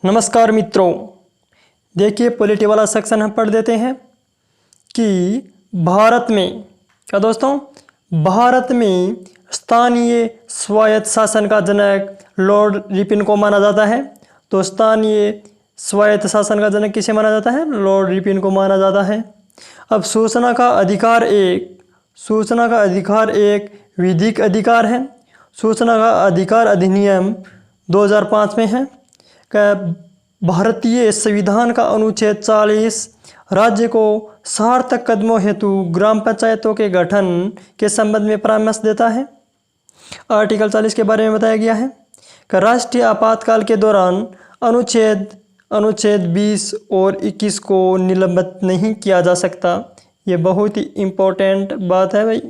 नमस्कार मित्रों, देखिए पॉलिटी वाला सेक्शन हम पढ़ देते हैं कि भारत में भारत में स्थानीय स्वायत्त शासन का जनक लॉर्ड रिपन को माना जाता है। तो स्थानीय स्वायत्त शासन का जनक किसे माना जाता है? लॉर्ड रिपन को माना जाता है। अब सूचना का अधिकार एक विधिक अधिकार है। सूचना का अधिकार अधिनियम 2005 में है। भारतीय संविधान का अनुच्छेद 40 राज्य को सार्थक कदमों हेतु ग्राम पंचायतों के गठन के संबंध में परामर्श देता है। आर्टिकल 40 के बारे में बताया गया है कि राष्ट्रीय आपातकाल के दौरान अनुच्छेद 20 और 21 को निलंबित नहीं किया जा सकता। ये बहुत ही इम्पोर्टेंट बात है भाई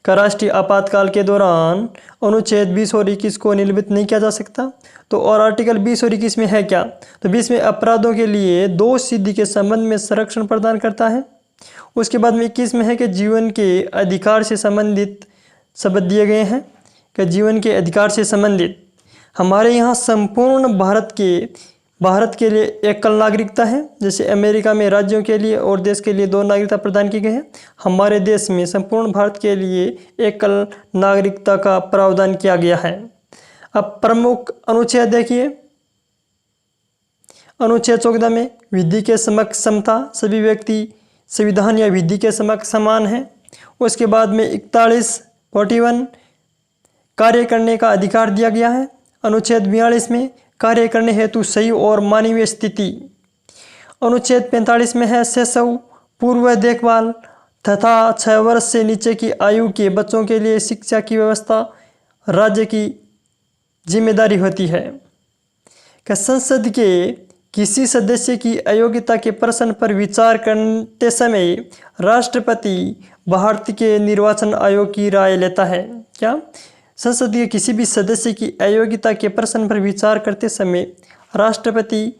कि राष्ट्रीय आपातकाल के दौरान अनुच्छेद 20 और 21 को निलंबित नहीं किया जा सकता। तो और आर्टिकल 20 और 21 में है क्या? तो 20 में अपराधों के लिए दोष सिद्धि के संबंध में संरक्षण प्रदान करता है। उसके बाद में 21 में है कि जीवन के अधिकार से संबंधित शब्द दिए गए हैं कि जीवन के अधिकार से संबंधित हमारे यहाँ संपूर्ण भारत के लिए एकल नागरिकता है। जैसे अमेरिका में राज्यों के लिए और देश के लिए 2 नागरिकता प्रदान की गई है, हमारे देश में संपूर्ण भारत के लिए एकल नागरिकता का प्रावधान किया गया है। अब प्रमुख अनुच्छेद देखिए, अनुच्छेद 14 में विधि के समक्ष समता, सभी व्यक्ति संविधान या विधि के समक्ष समान है। उसके बाद में 41 कार्य करने का अधिकार दिया गया है। अनुच्छेद 42 में कार्य करने हेतु सही और मानवीय स्थिति। अनुच्छेद 45 में है शैशव पूर्व देखभाल तथा 6 वर्ष से नीचे की आयु के बच्चों के लिए शिक्षा की व्यवस्था राज्य की जिम्मेदारी होती है। कि संसद के किसी सदस्य की अयोग्यता के प्रश्न पर विचार करते समय राष्ट्रपति भारत के निर्वाचन आयोग की राय लेता है। क्या? संसद के किसी भी सदस्य की अयोग्यता के प्रश्न पर विचार करते समय राष्ट्रपति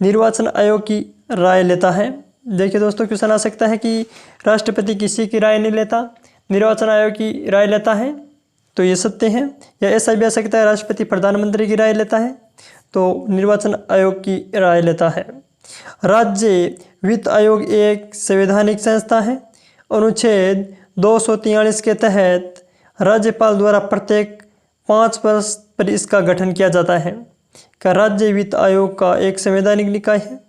निर्वाचन आयोग की राय लेता है। देखिए दोस्तों, क्वेश्चन आ सकता है कि राष्ट्रपति किसी की राय नहीं लेता, निर्वाचन आयोग की राय लेता है। तो ये सत्य है। या ऐसा भी आ सकता है राष्ट्रपति प्रधानमंत्री की राय लेता है तो निर्वाचन आयोग की राय लेता है। राज्य वित्त आयोग एक संवैधानिक संस्था है। अनुच्छेद 243 के तहत राज्यपाल द्वारा प्रत्येक 5 वर्ष पर इसका गठन किया जाता है। का राज्य वित्त आयोग का एक संवैधानिक निकाय है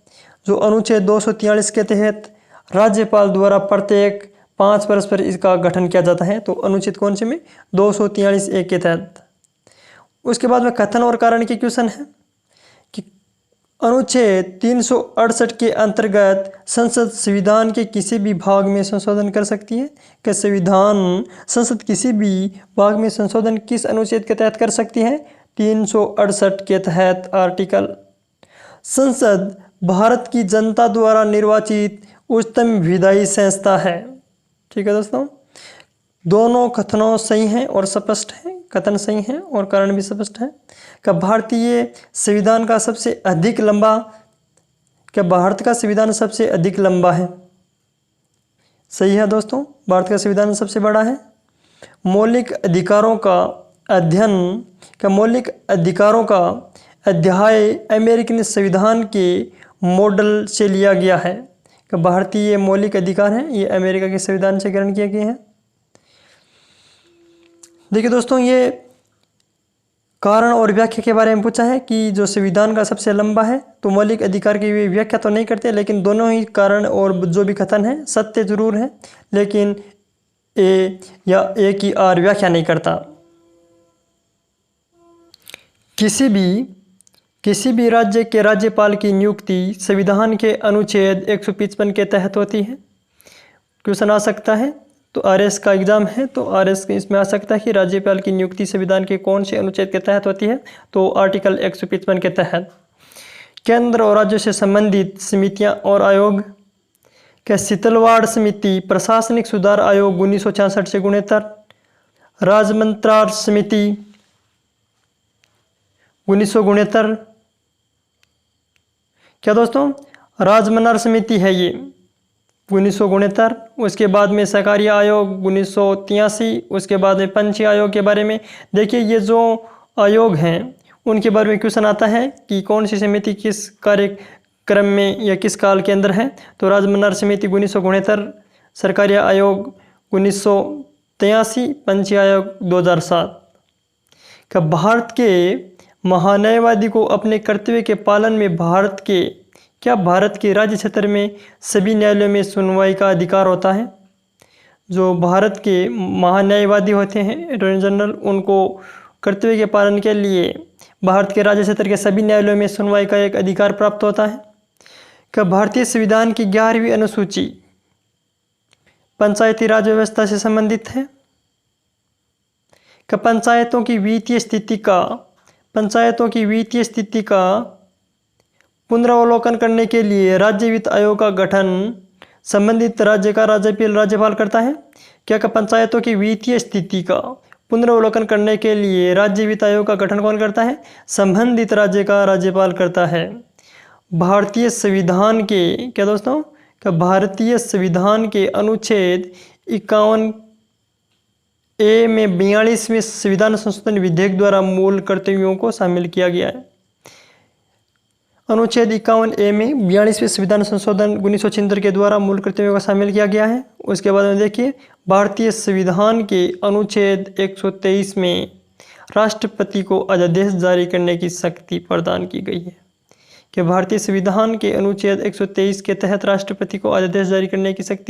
जो अनुच्छेद 243 के तहत राज्यपाल द्वारा प्रत्येक 5 वर्ष पर इसका गठन किया जाता है। तो अनुच्छेद कौन से में? 243(1) के तहत। उसके बाद में कथन और कारण के क्वेश्चन है कि अनुच्छेद 368 के अंतर्गत संसद संविधान के किसी भी भाग में संशोधन कर सकती है। कि संसद किसी भी भाग में संशोधन किस अनुच्छेद के तहत कर सकती है? 368 के तहत। आर्टिकल संसद भारत की जनता द्वारा निर्वाचित उच्चतम विधायी संस्था है। ठीक है दोस्तों, दोनों कथनों सही हैं और स्पष्ट हैं। कथन सही है और कारण भी स्पष्ट है। कि भारतीय संविधान का सबसे अधिक लंबा, क्या भारत का संविधान सबसे अधिक लंबा है? सही है दोस्तों, भारत का संविधान सबसे बड़ा है। मौलिक अधिकारों का अध्ययन का मौलिक अधिकारों का अध्याय अमेरिकन संविधान के मॉडल से लिया गया है। कि भारतीय मौलिक अधिकार हैं ये अमेरिका के संविधान से ग्रहण किए गए हैं। देखिए दोस्तों, ये कारण और व्याख्या के बारे में पूछा है कि जो संविधान का सबसे लंबा है तो मौलिक अधिकार की व्याख्या तो नहीं करते, लेकिन दोनों ही कारण और जो भी कथन है सत्य जरूर है, लेकिन ए की आर व्याख्या नहीं करता। किसी भी राज्य के राज्यपाल की नियुक्ति संविधान के अनुच्छेद 155 के तहत होती है। क्वेश्चन आ सकता है, तो आरएस का एग्जाम है तो आरएस इसमें आ सकता है कि राज्यपाल की नियुक्ति संविधान के कौन से अनुच्छेद के तहत होती है? तो आर्टिकल 155 के तहत। केंद्र और राज्यों से संबंधित समितियां और आयोग। क्या? शीतलवाड़ समिति, प्रशासनिक सुधार आयोग 1966 से 69, राजमंत्रार समिति 1969। क्या दोस्तों? राजमंत्रार समिति है ये 1969। उसके बाद में सहकारी आयोग 1983। उसके बाद में पंछी आयोग के बारे में देखिए, ये जो आयोग हैं उनके बारे में क्वेश्चन आता है कि कौन सी समिति किस कार्यक्रम में या किस काल के अंदर है। तो राजमन्नार समिति 1969, सरकारी आयोग 1983, पंचायत आयोग 2007। का भारत के महान्यायवादी को अपने कर्तव्य के पालन में भारत के राज्य क्षेत्र में सभी न्यायालयों में सुनवाई का अधिकार होता है। जो भारत के महान्यायवादी होते हैं अटॉर्नी जनरल, उनको कर्तव्य के पालन के लिए भारत के राज्य क्षेत्र के सभी न्यायालयों में सुनवाई का एक अधिकार प्राप्त होता है। का भारतीय संविधान की 11वीं अनुसूची पंचायती राज व्यवस्था से संबंधित है। का पंचायतों की वित्तीय स्थिति का पुनरावलोकन करने के लिए राज्य वित्त आयोग का गठन संबंधित राज्य का राज्यपाल करता है। क्या का पंचायतों की वित्तीय स्थिति का पुनरावलोकन करने के लिए राज्य वित्त आयोग का गठन कौन करता है? संबंधित राज्य का राज्यपाल करता है। भारतीय संविधान के क्या दोस्तों का भारतीय संविधान के अनुच्छेद 51A में 42वें संविधान संशोधन विधेयक द्वारा मूल कर्तव्यों को शामिल किया गया है। अनुच्छेद 51A में 42वें संविधान संशोधन 1976 के द्वारा मूल कर्तव्यों को शामिल किया गया है। उसके बाद में देखिए भारतीय संविधान के अनुच्छेद 123 में राष्ट्रपति को अध्यादेश जारी करने की शक्ति प्रदान की गई है। कि भारतीय संविधान के अनुच्छेद 123 के तहत राष्ट्रपति को अध्यादेश जारी करने की शक्ति